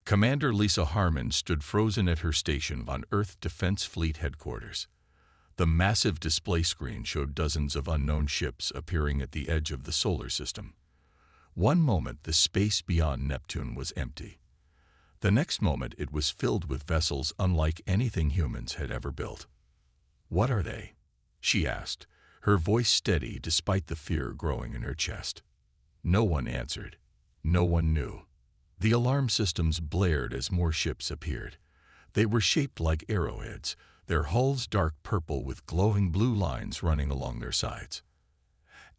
Commander Lisa Harmon stood frozen at her station on Earth Defense Fleet headquarters. The massive display screen showed dozens of unknown ships appearing at the edge of the solar system. One moment, the space beyond Neptune was empty. The next moment, it was filled with vessels unlike anything humans had ever built. "What are they?" she asked, her voice steady despite the fear growing in her chest. No one answered. No one knew. The alarm systems blared as more ships appeared. They were shaped like arrowheads, their hulls dark purple with glowing blue lines running along their sides.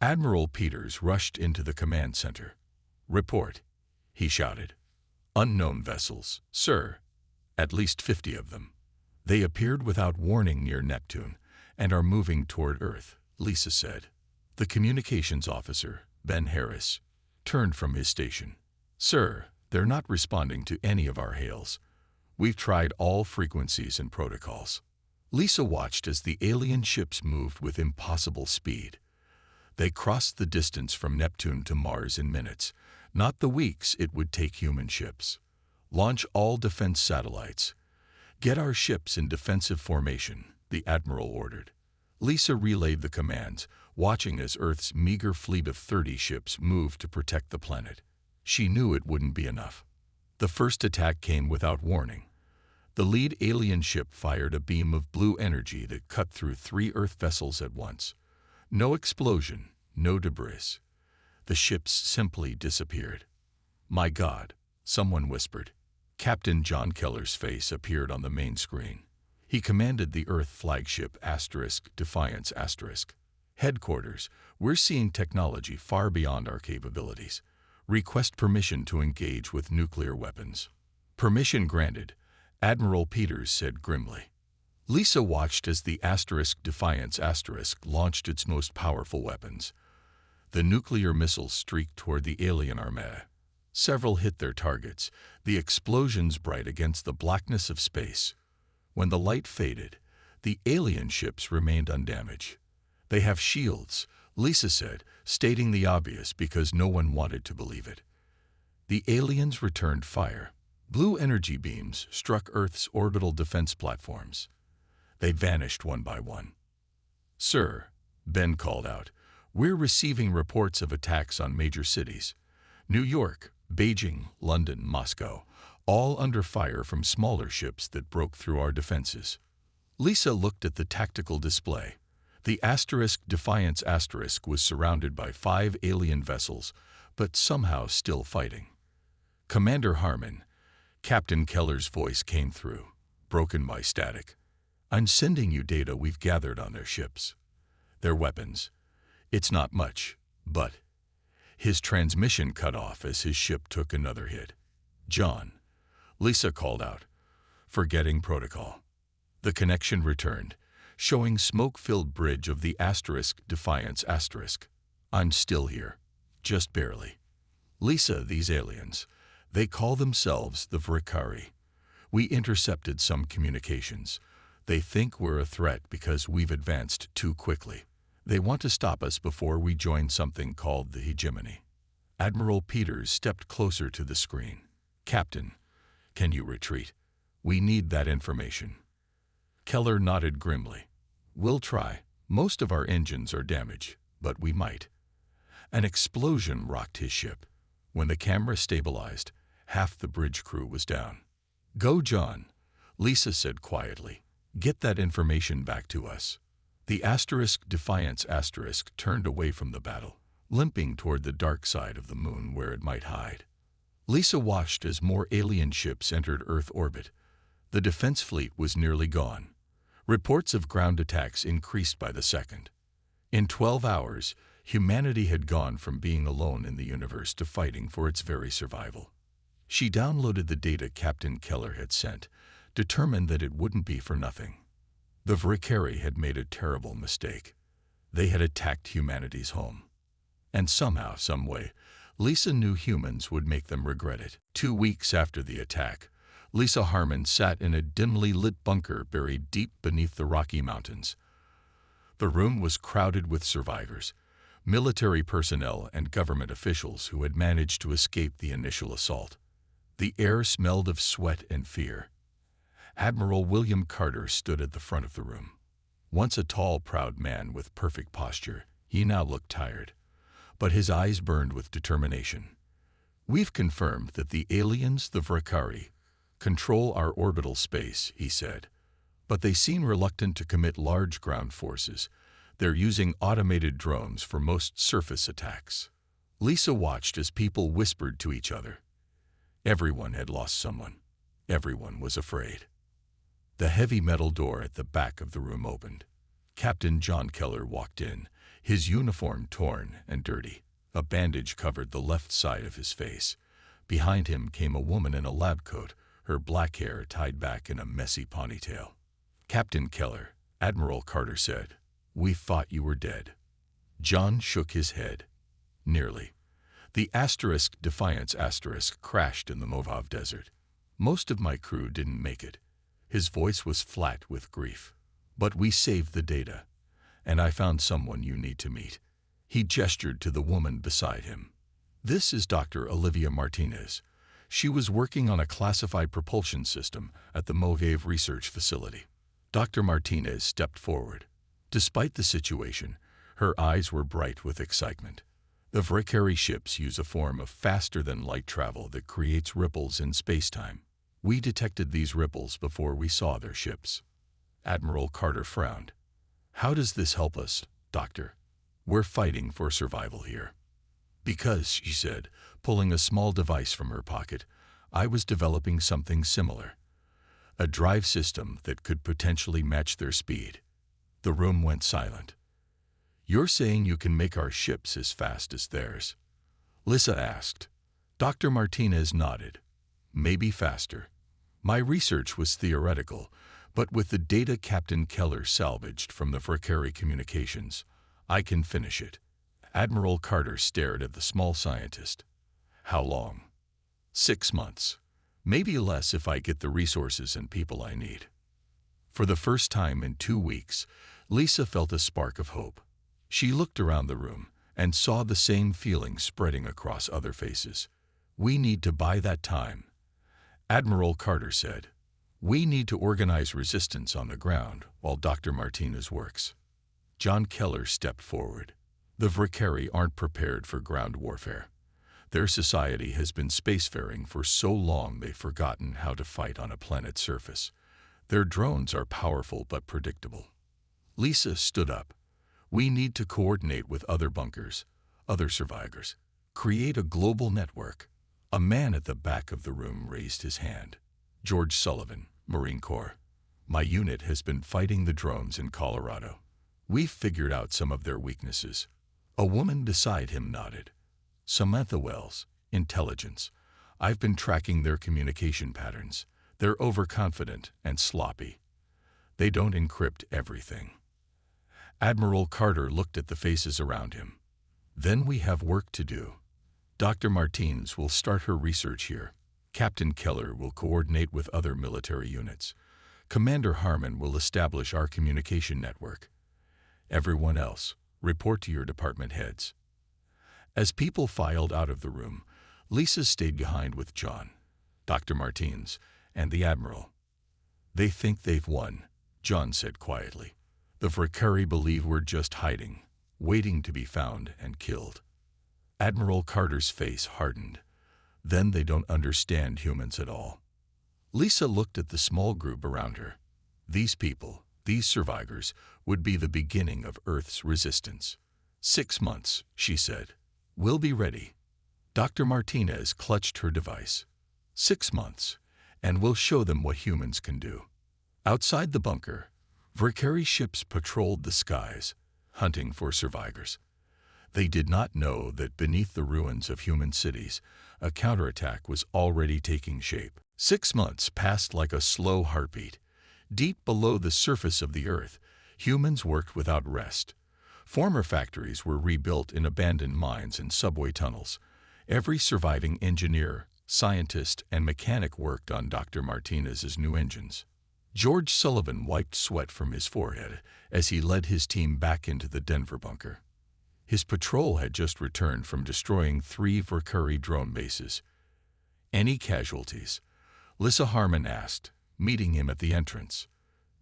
Admiral Peters rushed into the command center. "Report," he shouted. "Unknown vessels, sir. At least 50 of them. They appeared without warning near Neptune and are moving toward Earth," Lisa said. The communications officer, Ben Harris, turned from his station. "Sir, they're not responding to any of our hails. We've tried all frequencies and protocols." Lisa watched as the alien ships moved with impossible speed. They crossed the distance from Neptune to Mars in minutes, not the weeks it would take human ships. "Launch all defense satellites. Get our ships in defensive formation," the admiral ordered. Lisa relayed the commands, watching as Earth's meager fleet of 30 ships moved to protect the planet. She knew it wouldn't be enough. The first attack came without warning. The lead alien ship fired a beam of blue energy that cut through 3 Earth vessels at once. No explosion, no debris. The ships simply disappeared. "My God," someone whispered. Captain John Keller's face appeared on the main screen. He commanded the Earth flagship *Defiance*. "Headquarters, we're seeing technology far beyond our capabilities. Request permission to engage with nuclear weapons." "Permission granted," Admiral Peters said grimly. Lisa watched as the *Defiance* launched its most powerful weapons. The nuclear missiles streaked toward the alien armada. Several hit their targets, the explosions bright against the blackness of space. When the light faded, the alien ships remained undamaged. "They have shields," Lisa said, stating the obvious because no one wanted to believe it. The aliens returned fire. Blue energy beams struck Earth's orbital defense platforms. They vanished one by one. "Sir," Ben called out, "we're receiving reports of attacks on major cities. New York, Beijing, London, Moscow, all under fire from smaller ships that broke through our defenses." Lisa looked at the tactical display. The *Defiance* was surrounded by 5 alien vessels, but somehow still fighting. "Commander Harmon," Captain Keller's voice came through, broken by static. "I'm sending you data we've gathered on their ships. Their weapons. It's not much, but—" His transmission cut off as his ship took another hit. "John," Lisa called out, forgetting protocol. The connection returned, showing smoke-filled bridge of the *Defiance*. "I'm still here. Just barely." "Lisa, these aliens, they call themselves the Vrikari. We intercepted some communications. They think we're a threat because we've advanced too quickly. They want to stop us before we join something called the hegemony." Admiral Peters stepped closer to the screen. "Captain, can you retreat? We need that information." Keller nodded grimly. "We'll try. Most of our engines are damaged, but we might." An explosion rocked his ship. When the camera stabilized, half the bridge crew was down. "Go, John," Lisa said quietly. "Get that information back to us." The *Defiance* turned away from the battle, limping toward the dark side of the moon where it might hide. Lisa watched as more alien ships entered Earth orbit. The defense fleet was nearly gone. Reports of ground attacks increased by the second. In 12 hours, humanity had gone from being alone in the universe to fighting for its very survival. She downloaded the data Captain Keller had sent, determined that it wouldn't be for nothing. The Vrikari had made a terrible mistake. They had attacked humanity's home. And somehow, someway, Lisa knew humans would make them regret it. 2 weeks after the attack, Lisa Harmon sat in a dimly lit bunker buried deep beneath the Rocky Mountains. The room was crowded with survivors, military personnel and government officials who had managed to escape the initial assault. The air smelled of sweat and fear. Admiral William Carter stood at the front of the room. Once a tall, proud man with perfect posture, he now looked tired, but his eyes burned with determination. "We've confirmed that the aliens, the Vrakari, control our orbital space," he said. "But they seem reluctant to commit large ground forces. They're using automated drones for most surface attacks." Lisa watched as people whispered to each other. Everyone had lost someone. Everyone was afraid. The heavy metal door at the back of the room opened. Captain John Keller walked in, his uniform torn and dirty. A bandage covered the left side of his face. Behind him came a woman in a lab coat, her black hair tied back in a messy ponytail. "Captain Keller," Admiral Carter said, "we thought you were dead." John shook his head. "Nearly. The Defiance crashed in the Mojave Desert. Most of my crew didn't make it." His voice was flat with grief. "But we saved the data, and I found someone you need to meet." He gestured to the woman beside him. "This is Dr. Olivia Martinez. She was working on a classified propulsion system at the Mojave Research Facility." Dr. Martinez stepped forward. Despite the situation, her eyes were bright with excitement. "The Vrakari ships use a form of faster-than-light travel that creates ripples in space-time. We detected these ripples before we saw their ships." Admiral Carter frowned. "How does this help us, Doctor? We're fighting for survival here." "Because," she said, pulling a small device from her pocket, "I was developing something similar. A drive system that could potentially match their speed." The room went silent. "You're saying you can make our ships as fast as theirs?" Lisa asked. Dr. Martinez nodded. "Maybe faster. My research was theoretical, but with the data Captain Keller salvaged from the Vrakari communications, I can finish it." Admiral Carter stared at the small scientist. "How long?" 6 months. Maybe less if I get the resources and people I need." For the first time in 2 weeks, Lisa felt a spark of hope. She looked around the room and saw the same feeling spreading across other faces. "We need to buy that time." Admiral Carter said, "We need to organize resistance on the ground while Dr. Martinez works." John Keller stepped forward. "The Vrakari aren't prepared for ground warfare. Their society has been spacefaring for so long they've forgotten how to fight on a planet's surface. Their drones are powerful but predictable." Lisa stood up. "We need to coordinate with other bunkers, other survivors. Create a global network." A man at the back of the room raised his hand. "George Sullivan, Marine Corps. My unit has been fighting the drones in Colorado. We've figured out some of their weaknesses." A woman beside him nodded. "Samantha Wells, Intelligence. I've been tracking their communication patterns. They're overconfident and sloppy. They don't encrypt everything." Admiral Carter looked at the faces around him. "Then we have work to do. Dr. Martinez will start her research here. Captain Keller will coordinate with other military units. Commander Harmon will establish our communication network. Everyone else, report to your department heads." As people filed out of the room, Lisa stayed behind with John, Dr. Martinez, and the Admiral. "They think they've won," John said quietly. "The Vrakari believe we're just hiding, waiting to be found and killed." Admiral Carter's face hardened. "Then they don't understand humans at all." Lisa looked at the small group around her. These people, these survivors, would be the beginning of Earth's resistance. 6 months, she said. "We'll be ready." Dr. Martinez clutched her device. 6 months, and we'll show them what humans can do. Outside the bunker, Vrakari ships patrolled the skies, hunting for survivors. They did not know that beneath the ruins of human cities, a counterattack was already taking shape. 6 months passed like a slow heartbeat. Deep below the surface of the Earth, humans worked without rest. Former factories were rebuilt in abandoned mines and subway tunnels. Every surviving engineer, scientist, and mechanic worked on Dr. Martinez's new engines. George Sullivan wiped sweat from his forehead as he led his team back into the Denver bunker. His patrol had just returned from destroying 3 Vrakari drone bases. Any casualties? Lissa Harmon asked, meeting him at the entrance.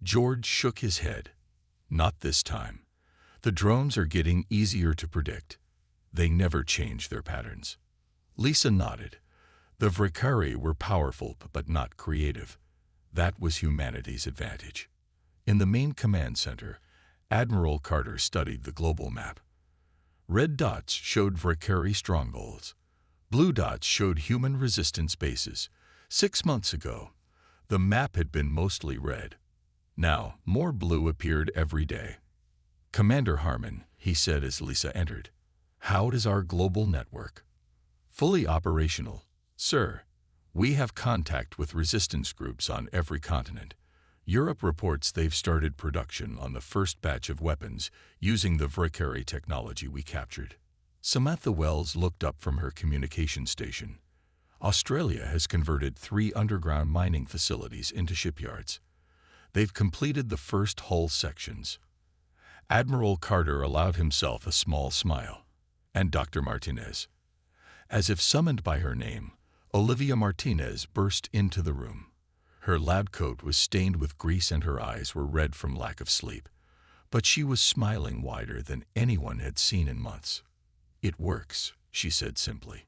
George shook his head. Not this time. The drones are getting easier to predict. They never change their patterns. Lisa nodded. The Vrikari were powerful but not creative. That was humanity's advantage. In the main command center, Admiral Carter studied the global map. Red dots showed Vrikari strongholds. Blue dots showed human resistance bases. 6 months ago, the map had been mostly red. Now, more blue appeared every day. Commander Harmon, he said as Lisa entered, how does our global network? Fully operational, sir. We have contact with resistance groups on every continent. Europe reports they've started production on the first batch of weapons using the Vrikari technology we captured. Samantha Wells looked up from her communication station. Australia has converted 3 underground mining facilities into shipyards. They've completed the first hull sections. Admiral Carter allowed himself a small smile. And Dr. Martinez. As if summoned by her name, Olivia Martinez burst into the room. Her lab coat was stained with grease and her eyes were red from lack of sleep. But she was smiling wider than anyone had seen in months. It works, she said simply.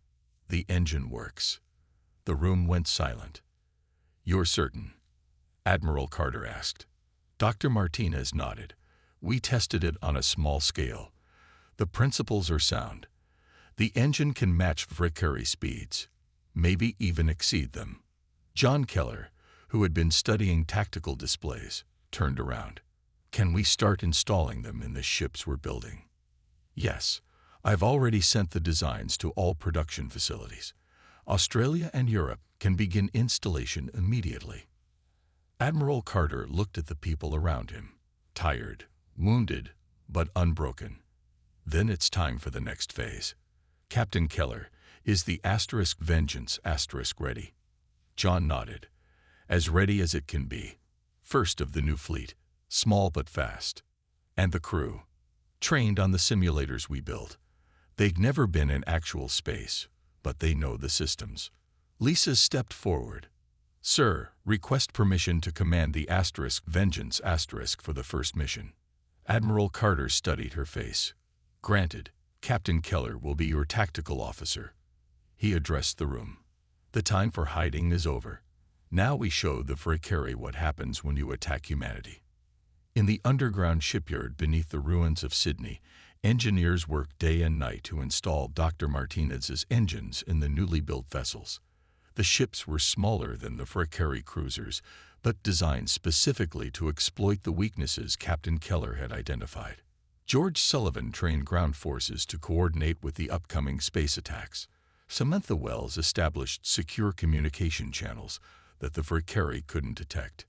The engine works. The room went silent. You're certain? Admiral Carter asked. Dr. Martinez nodded. We tested it on a small scale. The principles are sound. The engine can match Vrikari speeds, maybe even exceed them. John Keller, who had been studying tactical displays, turned around. Can we start installing them in the ships we're building? Yes. I've already sent the designs to all production facilities. Australia and Europe can begin installation immediately. Admiral Carter looked at the people around him, tired, wounded, but unbroken. Then it's time for the next phase. Captain Keller, is the *Vengeance* ready? John nodded. As ready as it can be. First of the new fleet, small but fast. And the crew, trained on the simulators we built. They'd never been in actual space, but they know the systems. Lisa stepped forward. Sir, request permission to command the *Vengeance* for the first mission. Admiral Carter studied her face. Granted, Captain Keller will be your tactical officer. He addressed the room. The time for hiding is over. Now we show the Vrikari what happens when you attack humanity. In the underground shipyard beneath the ruins of Sydney, engineers worked day and night to install Dr. Martinez's engines in the newly built vessels. The ships were smaller than the Vrikari cruisers, but designed specifically to exploit the weaknesses Captain Keller had identified. George Sullivan trained ground forces to coordinate with the upcoming space attacks. Samantha Wells established secure communication channels that the Vrikari couldn't detect.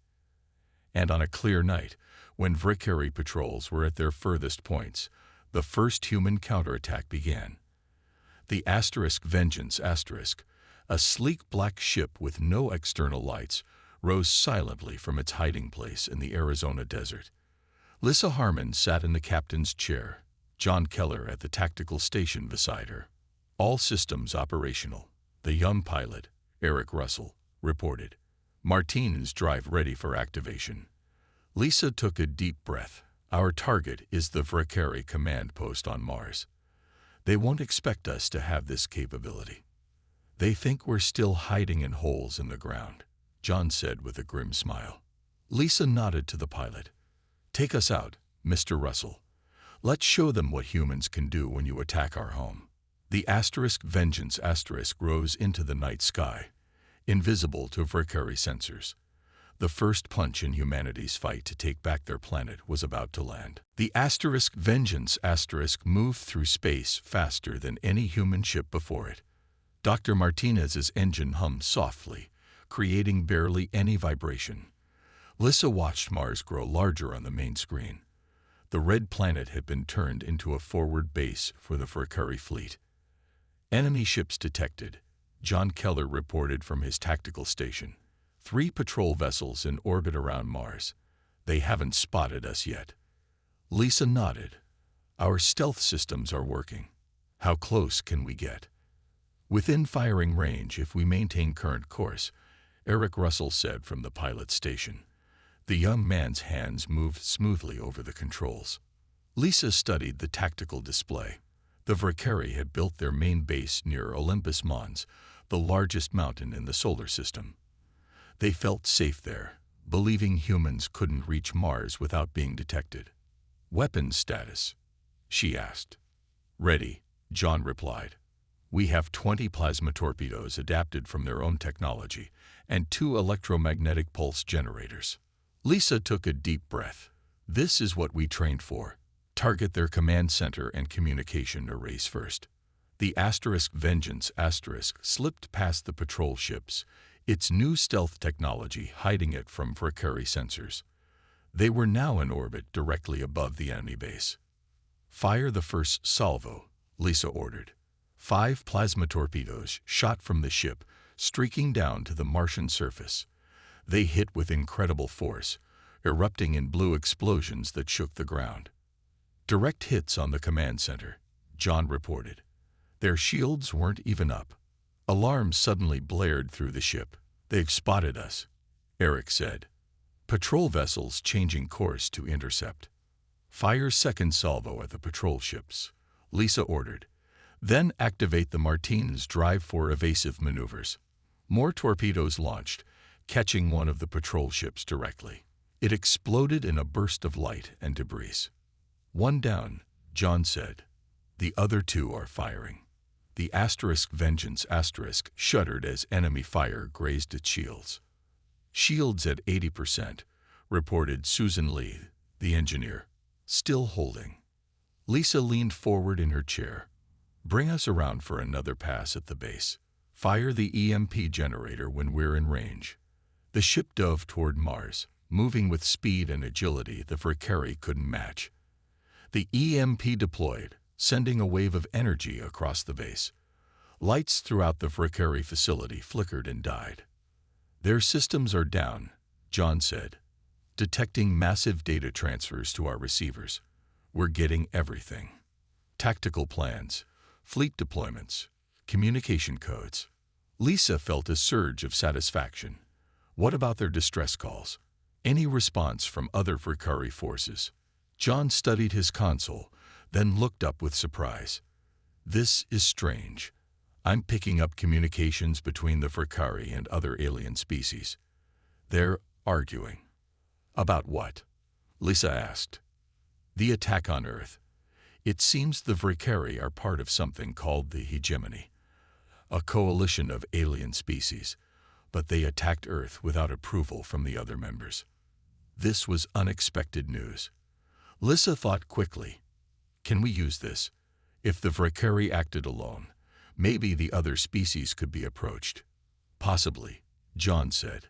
And on a clear night, when Vrikari patrols were at their furthest points, the first human counterattack began. The *Vengeance*, a sleek black ship with no external lights, rose silently from its hiding place in the Arizona desert. Lissa Harmon sat in the captain's chair, John Keller at the tactical station beside her. All systems operational. The young pilot, Eric Russell, reported. Martinez drive ready for activation. Lisa took a deep breath. Our target is the Vrikari command post on Mars. They won't expect us to have this capability. They think we're still hiding in holes in the ground, John said with a grim smile. Lisa nodded to the pilot. Take us out, Mr. Russell. Let's show them what humans can do when you attack our home. The *Vengeance* rose into the night sky, invisible to Vrikari sensors. The first punch in humanity's fight to take back their planet was about to land. The *Vengeance* moved through space faster than any human ship before it. Dr. Martinez's engine hummed softly, creating barely any vibration. Lissa watched Mars grow larger on the main screen. The red planet had been turned into a forward base for the Vrikari fleet. Enemy ships detected, John Keller reported from his tactical station. 3 patrol vessels in orbit around Mars. They haven't spotted us yet. Lisa nodded. Our stealth systems are working. How close can we get? Within firing range if we maintain current course, Eric Russell said from the pilot station. The young man's hands moved smoothly over the controls. Lisa studied the tactical display. The Valkyrie had built their main base near Olympus Mons, the largest mountain in the solar system. They felt safe there, believing humans couldn't reach Mars without being detected. Weapons status? She asked. Ready, John replied. We have 20 plasma torpedoes adapted from their own technology and 2 electromagnetic pulse generators. Lisa took a deep breath. This is what we trained for. Target their command center and communication arrays first. The Vengeance slipped past the patrol ships, its new stealth technology hiding it from Valkyrie sensors. They were now in orbit directly above the enemy base. Fire the first salvo, Lisa ordered. 5 plasma torpedoes shot from the ship, streaking down to the Martian surface. They hit with incredible force, erupting in blue explosions that shook the ground. Direct hits on the command center, John reported. Their shields weren't even up. Alarms suddenly blared through the ship. They've spotted us, Eric said. Patrol vessels changing course to intercept. Fire second salvo at the patrol ships, Lisa ordered. Then activate the Martine's drive for evasive maneuvers. More torpedoes launched, catching one of the patrol ships directly. It exploded in a burst of light and debris. One down, John said. The other 2 are firing. The Vengeance shuddered as enemy fire grazed its shields. Shields at 80%, reported Susan Lee, the engineer, still holding. Lisa leaned forward in her chair. Bring us around for another pass at the base. Fire the EMP generator when we're in range. The ship dove toward Mars, moving with speed and agility the Valkyrie couldn't match. The EMP deployed, sending a wave of energy across the base. Lights throughout the Valkyrie facility flickered and died. Their systems are down, John said, detecting massive data transfers to our receivers. We're getting everything. Tactical plans, fleet deployments, communication codes. Lisa felt a surge of satisfaction. What about their distress calls? Any response from other Valkyrie forces? John studied his console, then looked up with surprise. This is strange. I'm picking up communications between the Valkyrie and other alien species. They're arguing. About what? Lisa asked. The attack on Earth. It seems the Valkyrie are part of something called the Hegemony, a coalition of alien species, but they attacked Earth without approval from the other members. This was unexpected news. Lisa thought quickly. Can we use this? If the Valkyrie acted alone, maybe the other species could be approached. Possibly, John said.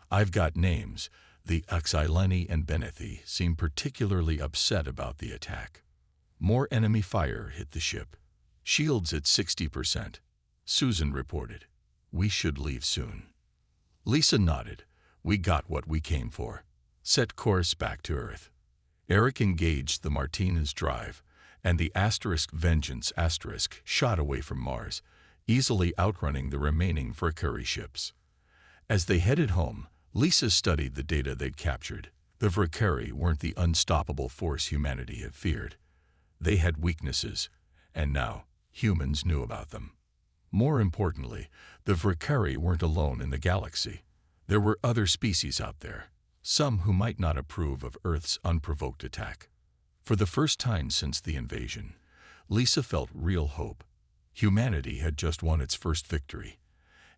I've got names. The Xyleni and Benethi seem particularly upset about the attack. More enemy fire hit the ship. Shields at 60%, Susan reported. We should leave soon. Lisa nodded. We got what we came for. Set course back to Earth. Eric engaged the Martine's drive, and the Vengeance shot away from Mars, easily outrunning the remaining Valkyrie ships. As they headed home, Lisa studied the data they'd captured. The Valkyrie weren't the unstoppable force humanity had feared. They had weaknesses, and now humans knew about them. More importantly, the Valkyrie weren't alone in the galaxy. There were other species out there, some who might not approve of Earth's unprovoked attack. For the first time since the invasion, Lisa felt real hope. Humanity had just won its first victory,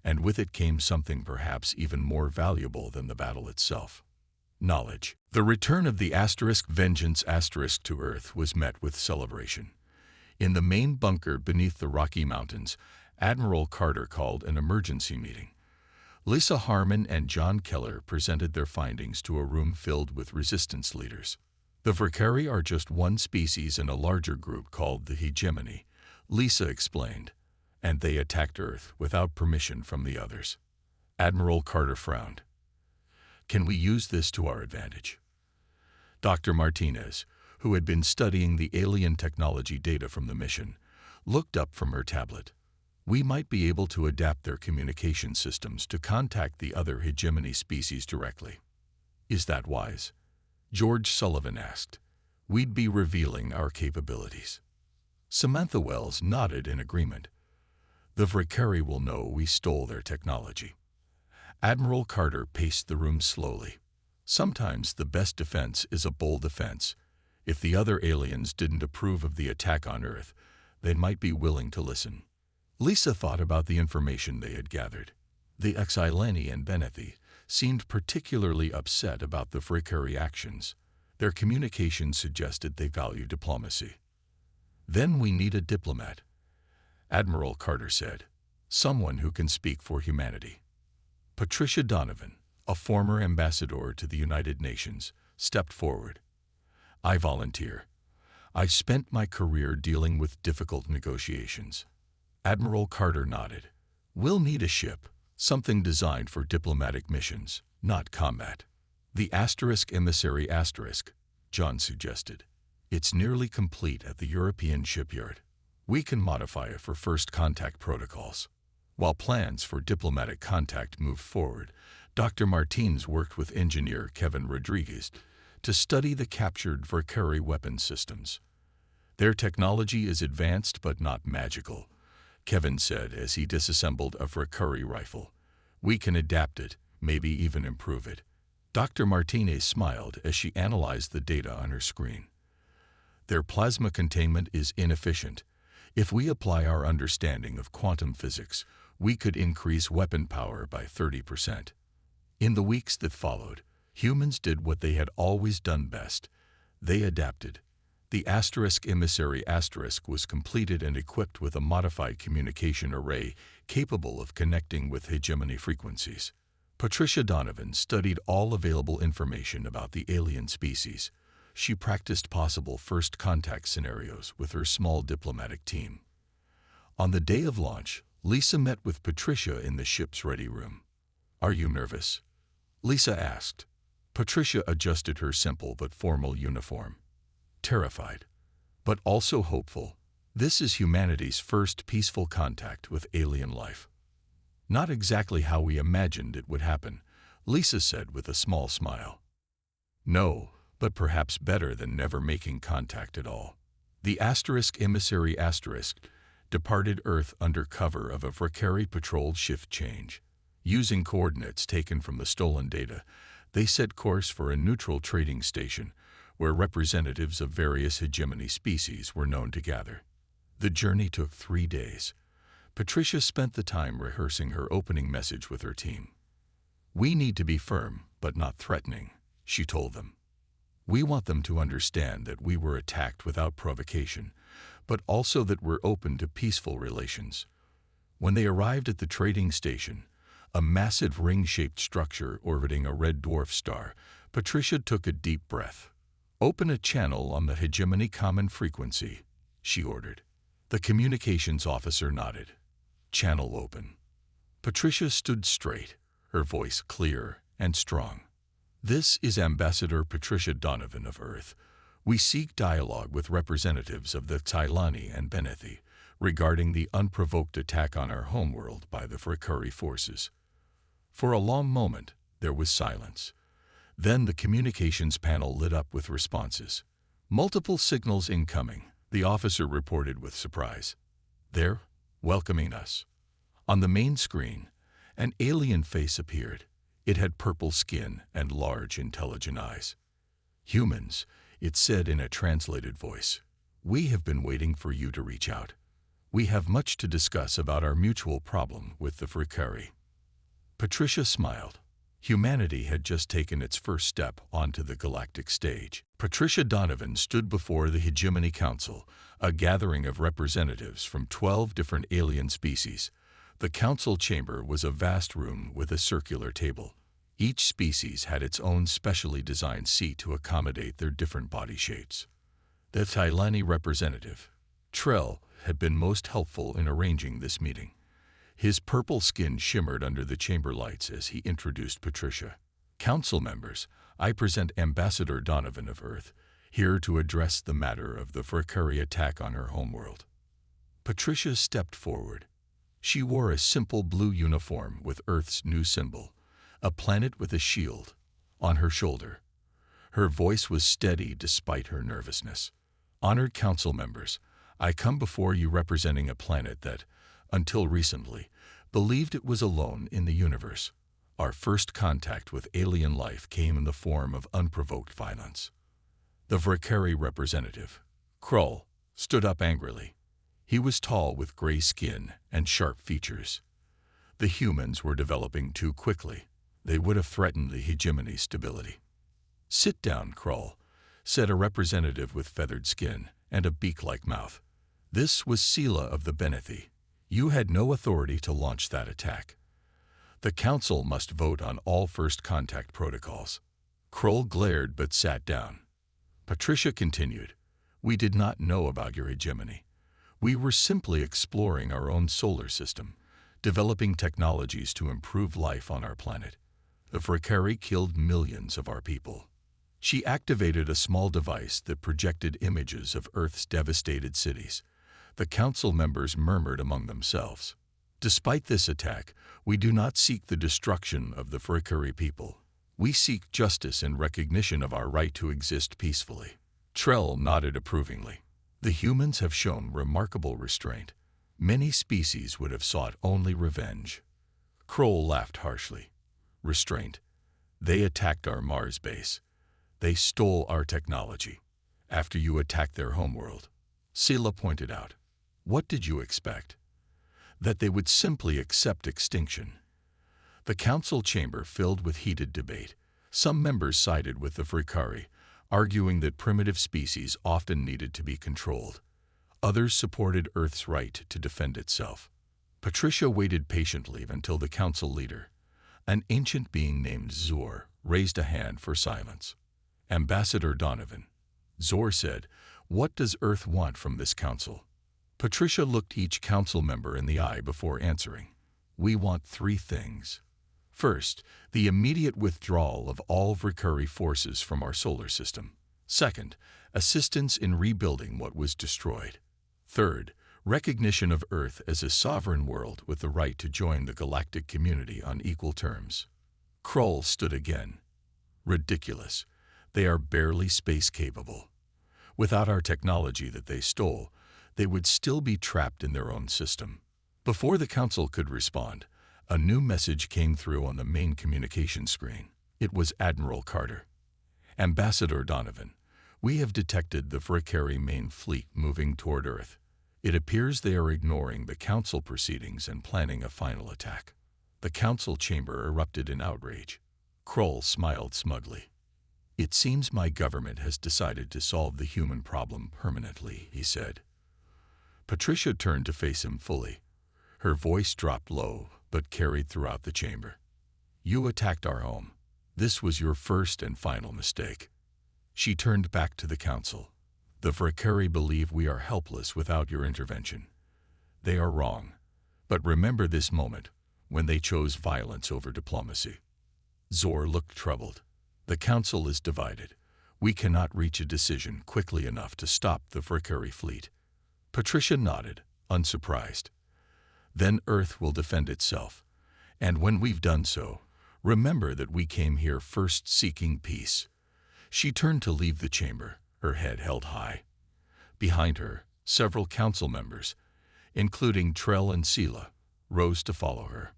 and with it came something perhaps even more valuable than the battle itself. Knowledge. The return of the Vengeance to Earth was met with celebration. In the main bunker beneath the Rocky Mountains, Admiral Carter called an emergency meeting. Lisa Harmon and John Keller presented their findings to a room filled with resistance leaders. The Valkyrie are just one species in a larger group called the Hegemony, Lisa explained, and they attacked Earth without permission from the others. Admiral Carter frowned. Can we use this to our advantage? Dr. Martinez, who had been studying the alien technology data from the mission, looked up from her tablet. We might be able to adapt their communication systems to contact the other hegemony species directly. Is that wise? George Sullivan asked. We'd be revealing our capabilities. Samantha Wells nodded in agreement. The Vrakari will know we stole their technology. Admiral Carter paced the room slowly. Sometimes the best defense is a bold defense. If the other aliens didn't approve of the attack on Earth, they might be willing to listen. Lisa thought about the information they had gathered. The Xylani and Benethi seemed particularly upset about the Vrakari actions. Their communication suggested they value diplomacy. Then we need a diplomat, Admiral Carter said. Someone who can speak for humanity. Patricia Donovan, a former ambassador to the United Nations, stepped forward. I volunteer. I've spent my career dealing with difficult negotiations. Admiral Carter nodded. We'll need a ship, something designed for diplomatic missions, not combat. The emissary *, John suggested. It's nearly complete at the European shipyard. We can modify it for first contact protocols. While plans for diplomatic contact moved forward, Dr. Martins worked with engineer Kevin Rodriguez to study the captured Vrakari weapon systems. Their technology is advanced but not magical, Kevin said as he disassembled a Vrakari rifle. We can adapt it, maybe even improve it. Dr. Martinez smiled as she analyzed the data on her screen. Their plasma containment is inefficient. If we apply our understanding of quantum physics, we could increase weapon power by 30%. In the weeks that followed, humans did what they had always done best. They adapted. The emissary * was completed and equipped with a modified communication array capable of connecting with hegemony frequencies. Patricia Donovan studied all available information about the alien species. She practiced possible first contact scenarios with her small diplomatic team. On the day of launch, Lisa met with Patricia in the ship's ready room. Are you nervous? Lisa asked. Patricia adjusted her simple but formal uniform. Terrified, but also hopeful. This is humanity's first peaceful contact with alien life. Not exactly how we imagined it would happen, Lisa said with a small smile. No, but perhaps better than never making contact at all. The emissary * departed Earth under cover of a Vrakari patrolled shift change. Using coordinates taken from the stolen data, they set course for a neutral trading station where representatives of various hegemony species were known to gather. The journey took 3 days. Patricia spent the time rehearsing her opening message with her team. We need to be firm, but not threatening, she told them. We want them to understand that we were attacked without provocation, but also that we're open to peaceful relations. When they arrived at the trading station, a massive ring-shaped structure orbiting a red dwarf star, Patricia took a deep breath. Open a channel on the hegemony common frequency, she ordered. The communications officer nodded. Channel open. Patricia stood straight, her voice clear and strong. This is Ambassador Patricia Donovan of Earth. We seek dialogue with representatives of the Xylani and Benethi regarding the unprovoked attack on our homeworld by the Vrakari forces. For a long moment, there was silence. Then the communications panel lit up with responses. Multiple signals incoming, the officer reported with surprise. They're welcoming us. On the main screen, an alien face appeared. It had purple skin and large, intelligent eyes. Humans, it said in a translated voice. We have been waiting for you to reach out. We have much to discuss about our mutual problem with the Vrakari. Patricia smiled. Humanity had just taken its first step onto the galactic stage. Patricia Donovan stood before the Hegemony Council, a gathering of representatives from 12 different alien species. The council chamber was a vast room with a circular table. Each species had its own specially designed seat to accommodate their different body shapes. The Xylani representative, Trell, had been most helpful in arranging this meeting. His purple skin shimmered under the chamber lights as he introduced Patricia. Council members, I present Ambassador Donovan of Earth, here to address the matter of the Vrakari attack on her homeworld. Patricia stepped forward. She wore a simple blue uniform with Earth's new symbol, a planet with a shield, on her shoulder. Her voice was steady despite her nervousness. "Honored council members, I come before you representing a planet that, until recently, believed it was alone in the universe. Our first contact with alien life came in the form of unprovoked violence." The Vrakari representative, Krull, stood up angrily. He was tall with gray skin and sharp features. The humans were developing too quickly. They would have threatened the hegemony's stability. "Sit down, Krull," said a representative with feathered skin and a beak-like mouth. "This was Sela of the Benethi. You had no authority to launch that attack. The Council must vote on all first contact protocols." Krull glared but sat down. Patricia continued, "We did not know about your hegemony. We were simply exploring our own solar system, developing technologies to improve life on our planet. The Vrakari killed millions of our people." She activated a small device that projected images of Earth's devastated cities. The council members murmured among themselves. "Despite this attack, we do not seek the destruction of the Vrakari people. We seek justice and recognition of our right to exist peacefully." Trell nodded approvingly. "The humans have shown remarkable restraint. Many species would have sought only revenge." Kroll laughed harshly. "Restraint? They attacked our Mars base. They stole our technology. After you attacked their homeworld," Sela pointed out. "What did you expect? That they would simply accept extinction?" The council chamber filled with heated debate. Some members sided with the Vrakari, arguing that primitive species often needed to be controlled. Others supported Earth's right to defend itself. Patricia waited patiently until the council leader, an ancient being named Zor, raised a hand for silence. "Ambassador Donovan," Zor said, "what does Earth want from this council?" Patricia looked each council member in the eye before answering. "We want 3 things. First, the immediate withdrawal of all Vrakari forces from our solar system. Second, assistance in rebuilding what was destroyed. Third, recognition of Earth as a sovereign world with the right to join the galactic community on equal terms." Krull stood again. "Ridiculous. They are barely space-capable. Without our technology that they stole, they would still be trapped in their own system." Before the council could respond, a new message came through on the main communication screen. It was Admiral Carter. "Ambassador Donovan, we have detected the Vrakari main fleet moving toward Earth. It appears they are ignoring the council proceedings and planning a final attack." The council chamber erupted in outrage. Krull smiled smugly. "It seems my government has decided to solve the human problem permanently," he said. Patricia turned to face him fully. Her voice dropped low, but carried throughout the chamber. "You attacked our home. This was your first and final mistake." She turned back to the council. "The Vrakari believe we are helpless without your intervention. They are wrong. But remember this moment, when they chose violence over diplomacy." Zor looked troubled. "The council is divided. We cannot reach a decision quickly enough to stop the Vrakari fleet." Patricia nodded, unsurprised. "Then Earth will defend itself. And when we've done so, remember that we came here first seeking peace." She turned to leave the chamber, her head held high. Behind her, several council members, including Trell and Sela, rose to follow her.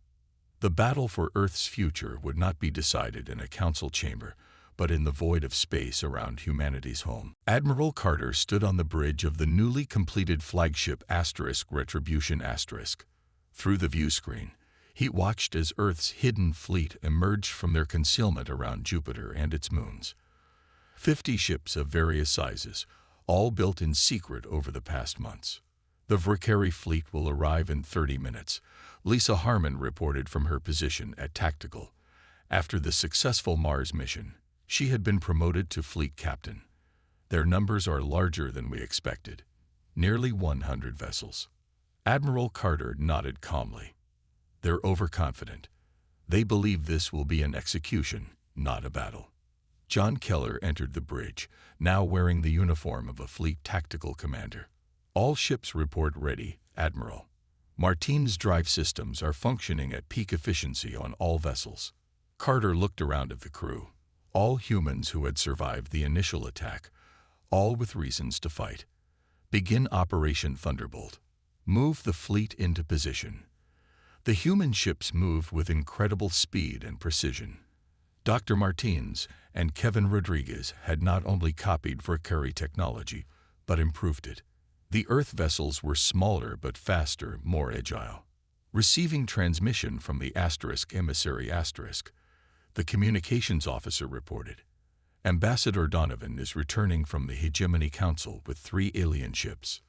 The battle for Earth's future would not be decided in a council chamber, but in the void of space around humanity's home. Admiral Carter stood on the bridge of the newly completed flagship Retribution *. Through the view screen, he watched as Earth's hidden fleet emerged from their concealment around Jupiter and its moons. 50 ships of various sizes, all built in secret over the past months. "The Vrakari fleet will arrive in 30 minutes, Lisa Harmon reported from her position at Tactical. After the successful Mars mission, she had been promoted to fleet captain. "Their numbers are larger than we expected. Nearly 100 vessels." Admiral Carter nodded calmly. "They're overconfident. They believe this will be an execution, not a battle." John Keller entered the bridge, now wearing the uniform of a fleet tactical commander. "All ships report ready, Admiral." Martine's drive systems are functioning at peak efficiency on all vessels. Carter looked around at the crew, all humans who had survived the initial attack, all with reasons to fight. Begin Operation Thunderbolt. Move the fleet into position. The human ships moved with incredible speed and precision. Dr. Martins and Kevin Rodriguez had not only copied Valkyrie technology, but improved it. The Earth vessels were smaller but faster, more agile. Receiving transmission from the emissary *, the communications officer reported. Ambassador Donovan is returning from the Hegemony Council with 3 alien ships.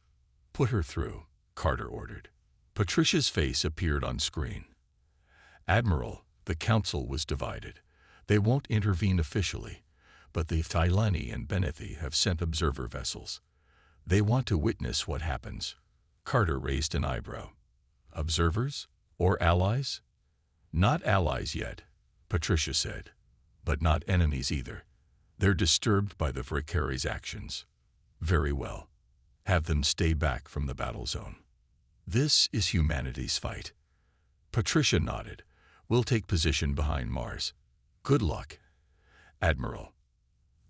Put her through, Carter ordered. Patricia's face appeared on screen. Admiral, the council was divided. They won't intervene officially, but the Thylani and Benethi have sent observer vessels. They want to witness what happens. Carter raised an eyebrow. Observers? Or allies? Not allies yet, Patricia said, but not enemies either. They're disturbed by the Valkyrie's actions. Very well. Have them stay back from the battle zone. This is humanity's fight. Patricia nodded. We'll take position behind Mars. Good luck, Admiral.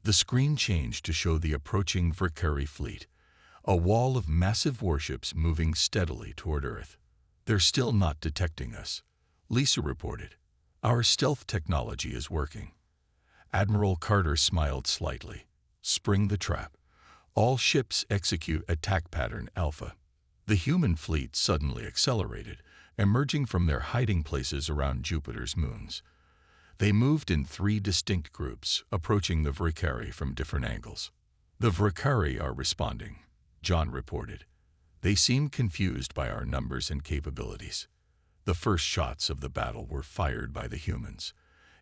The screen changed to show the approaching Valkyrie fleet, a wall of massive warships moving steadily toward Earth. They're still not detecting us, Lisa reported. Our stealth technology is working. Admiral Carter smiled slightly. Spring the trap. All ships execute attack pattern Alpha. The human fleet suddenly accelerated, emerging from their hiding places around Jupiter's moons. They moved in 3 distinct groups, approaching the Valkyrie from different angles. The Valkyrie are responding, John reported. They seem confused by our numbers and capabilities. The first shots of the battle were fired by the humans.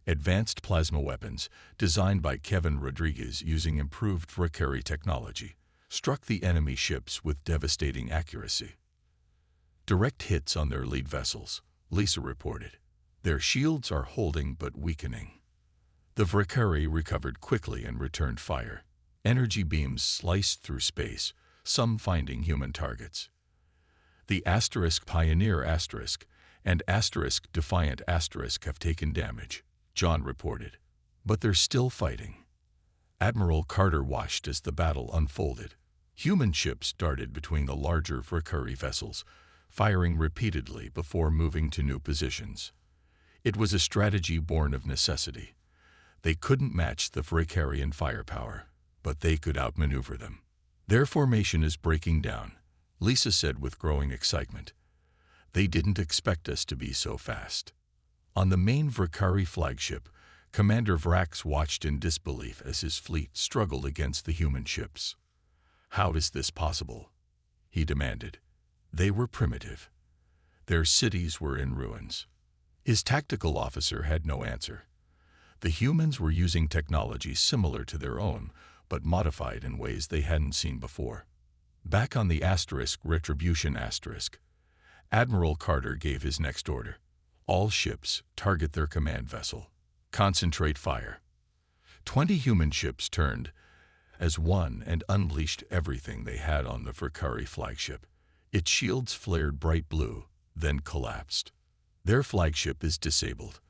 Advanced plasma weapons, designed by Kevin Rodriguez using improved Valkyrie technology, struck the enemy ships with devastating accuracy. Direct hits on their lead vessels, Lisa reported. Their shields are holding but weakening. The Valkyrie recovered quickly and returned fire. Energy beams sliced through space, some finding human targets. The Pioneer and Defiant have taken damage, John reported, but they're still fighting. Admiral Carter watched as the battle unfolded. Human ships darted between the larger Valkyrie vessels, firing repeatedly before moving to new positions. It was a strategy born of necessity. They couldn't match the Valkyrian firepower, but they could outmaneuver them. Their formation is breaking down, Lisa said with growing excitement. They didn't expect us to be so fast. On the main Valkyrie flagship, Commander Vrax watched in disbelief as his fleet struggled against the human ships. How is this possible? He demanded. They were primitive. Their cities were in ruins. His tactical officer had no answer. The humans were using technology similar to their own, but modified in ways they hadn't seen before. Back on the Retribution Admiral Carter gave his next order. All ships target their command vessel. Concentrate fire. 20 human ships turned as one and unleashed everything they had on the Valkyrie flagship. Its shields flared bright blue, then collapsed. Their flagship is disabled,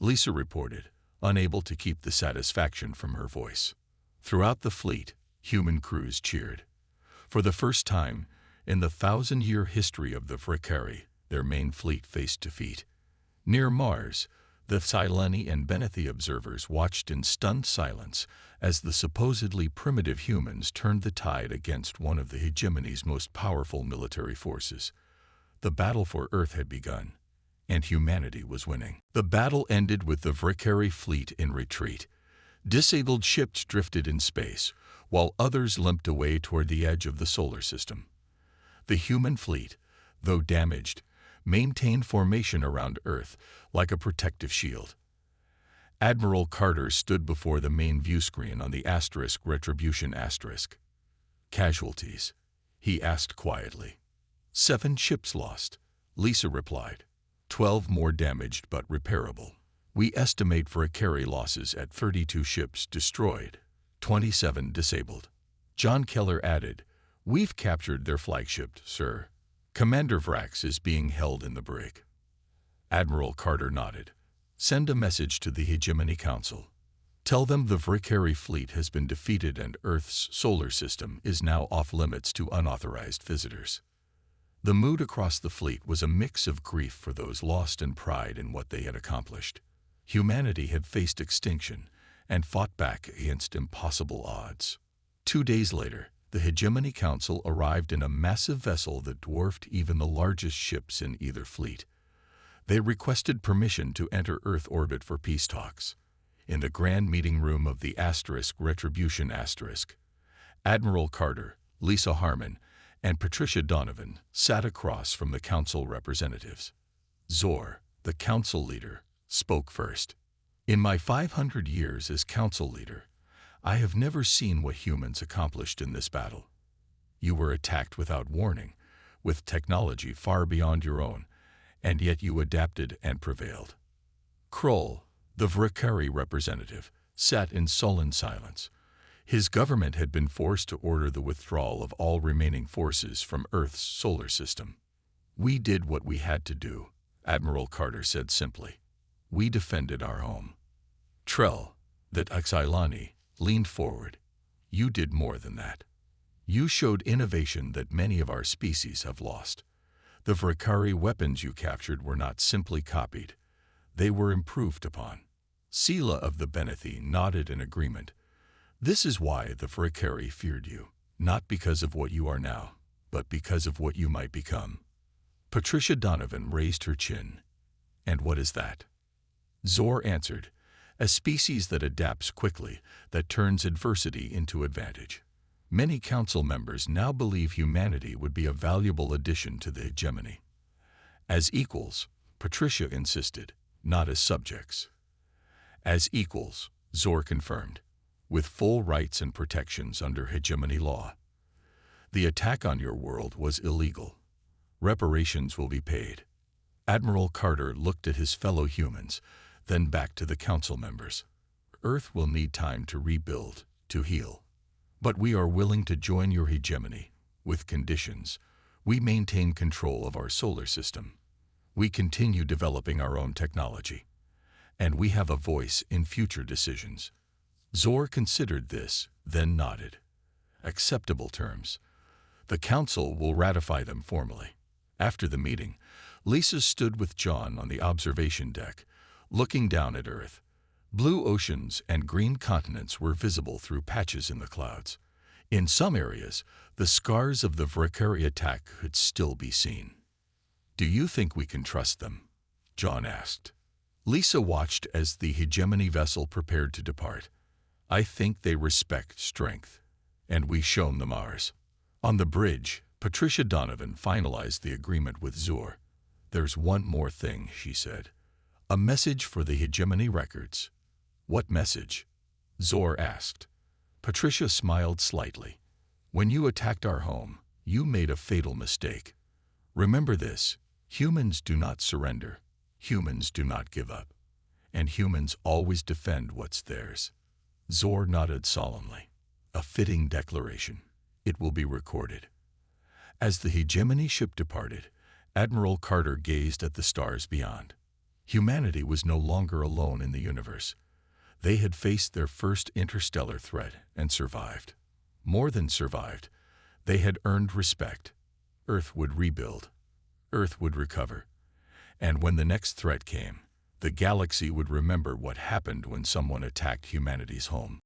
Lisa reported, unable to keep the satisfaction from her voice. Throughout the fleet, human crews cheered. For the first time in the 1,000-year history of the Valkyrie, their main fleet faced defeat. Near Mars, the Thylani and Benethi observers watched in stunned silence as the supposedly primitive humans turned the tide against one of the hegemony's most powerful military forces. The battle for Earth had begun, and humanity was winning. The battle ended with the Valkyrie fleet in retreat. Disabled ships drifted in space, while others limped away toward the edge of the solar system. The human fleet, though damaged, maintained formation around Earth like a protective shield. Admiral Carter stood before the main view screen on the Retribution *. Casualties, he asked quietly. 7 ships lost, Lisa replied. 12 more damaged but repairable. We estimate Valkyrie losses at 32 ships destroyed, 27 disabled. John Keller added, We've captured their flagship, sir. Commander Vrax is being held in the brig. Admiral Carter nodded. Send a message to the Hegemony Council. Tell them the Vrikari fleet has been defeated and Earth's solar system is now off-limits to unauthorized visitors. The mood across the fleet was a mix of grief for those lost and pride in what they had accomplished. Humanity had faced extinction and fought back against impossible odds. 2 days later, the Hegemony Council arrived in a massive vessel that dwarfed even the largest ships in either fleet. They requested permission to enter Earth orbit for peace talks. In the grand meeting room of the Retribution Admiral Carter, Lisa Harmon, and Patricia Donovan sat across from the council representatives. Zor, the council leader, spoke first. In my 500 years as council leader, I have never seen what humans accomplished in this battle. You were attacked without warning, with technology far beyond your own, and yet you adapted and prevailed. Kroll, the Vrikari representative, sat in sullen silence. His government had been forced to order the withdrawal of all remaining forces from Earth's solar system. We did what we had to do, Admiral Carter said simply. We defended our home. Trell, the Xylani, leaned forward. You did more than that. You showed innovation that many of our species have lost. The Vrikari weapons you captured were not simply copied. They were improved upon. Sela of the Benethi nodded in agreement. This is why the Vrikari feared you, not because of what you are now, but because of what you might become. Patricia Donovan raised her chin. And what is that? Zor answered, a species that adapts quickly, that turns adversity into advantage. Many council members now believe humanity would be a valuable addition to the hegemony. As equals, Patricia insisted, not as subjects. As equals, Zor confirmed, with full rights and protections under hegemony law. The attack on your world was illegal. Reparations will be paid. Admiral Carter looked at his fellow humans, then back to the council members. Earth will need time to rebuild, to heal. But we are willing to join your hegemony, with conditions. We maintain control of our solar system. We continue developing our own technology. And we have a voice in future decisions. Zor considered this, then nodded. Acceptable terms. The council will ratify them formally. After the meeting, Lisa stood with John on the observation deck, looking down at Earth. Blue oceans and green continents were visible through patches in the clouds. In some areas, the scars of the Vrikari attack could still be seen. Do you think we can trust them? John asked. Lisa watched as the hegemony vessel prepared to depart. I think they respect strength, and we've shown them ours. On the bridge, Patricia Donovan finalized the agreement with Zor. There's one more thing, she said. A message for the hegemony records. What message? Zor asked. Patricia smiled slightly. When you attacked our home, you made a fatal mistake. Remember this, humans do not surrender, humans do not give up, and humans always defend what's theirs. Zor nodded solemnly. A fitting declaration. It will be recorded. As the hegemony ship departed, Admiral Carter gazed at the stars beyond. Humanity was no longer alone in the universe. They had faced their first interstellar threat and survived. More than survived, they had earned respect. Earth would rebuild. Earth would recover. And when the next threat came, the galaxy would remember what happened when someone attacked humanity's home.